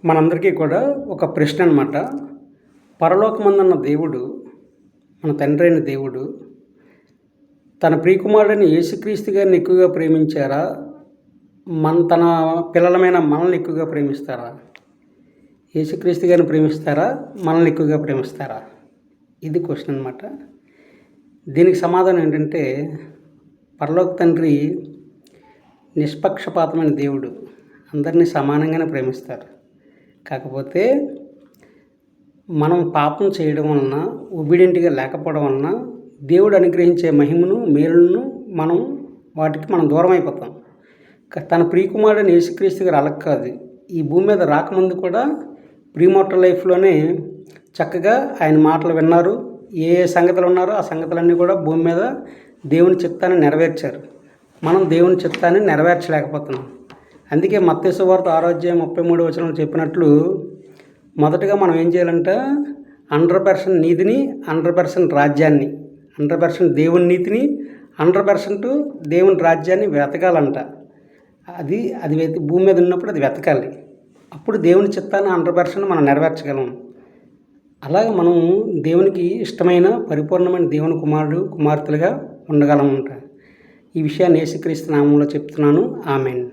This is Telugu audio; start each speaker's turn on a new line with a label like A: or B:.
A: మనందరికీ కూడా ఒక ప్రశ్న అనమాట. పరలోకమందున్న దేవుడు, మన తండ్రి అయిన దేవుడు, తన ప్రియకుమారుడైన యేసుక్రీస్తు గారిని ఎక్కువగా ప్రేమించారా? తన పిల్లలమైన మనల్ని ఎక్కువగా ప్రేమిస్తారా? యేసుక్రీస్తు గారిని ప్రేమిస్తారా? మనల్ని ఎక్కువగా ప్రేమిస్తారా? ఇది క్వశ్చన్ అనమాట. దీనికి సమాధానం ఏంటంటే, పరలోక తండ్రి నిష్పక్షపాతమైన దేవుడు, అందరినీ సమానంగానే ప్రేమిస్తారు. కాకపోతే మనం పాపం చేయడం వలన, ఒబీడియంట్గా లేకపోవడం వలన దేవుడు అనుగ్రహించే మహిమను, మేలులను మనం దూరం అయిపోతాం. తన ప్రియకుమారుడైన యేసుక్రీస్తు గారు అలా కాదు. ఈ భూమి మీద రాకముందు కూడా ప్రీమోర్టల్ లైఫ్లోనే చక్కగా ఆయన మాటలు విన్నారు. ఏ సంగతులు ఉన్నారో ఆ సంగతులన్నీ కూడా భూమి మీద దేవుని చిత్తాన్ని నెరవేర్చారు. మనం దేవుని చిత్తాన్ని నెరవేర్చలేకపోతున్నాం. అందుకే మత్తయి సువార్త 6:33 చెప్పినట్లు, మొదటగా మనం ఏం చేయాలంటే 100% నీతిని, 100% రాజ్యాన్ని, 100% దేవుని నీతిని, 100% దేవుని రాజ్యాన్ని వెతకాలంట. అది భూమి మీద ఉన్నప్పుడు అది వెతకాలి. అప్పుడు దేవుని చిత్తాన్ని 100% మనం నెరవేర్చగలం. అలాగే మనం దేవునికి ఇష్టమైన పరిపూర్ణమైన దేవుని కుమార్తెలుగా ఉండగలమంట. ఈ విషయాన్ని యేసుక్రీస్తు నామంలో చెప్తున్నాను. ఆమేన్.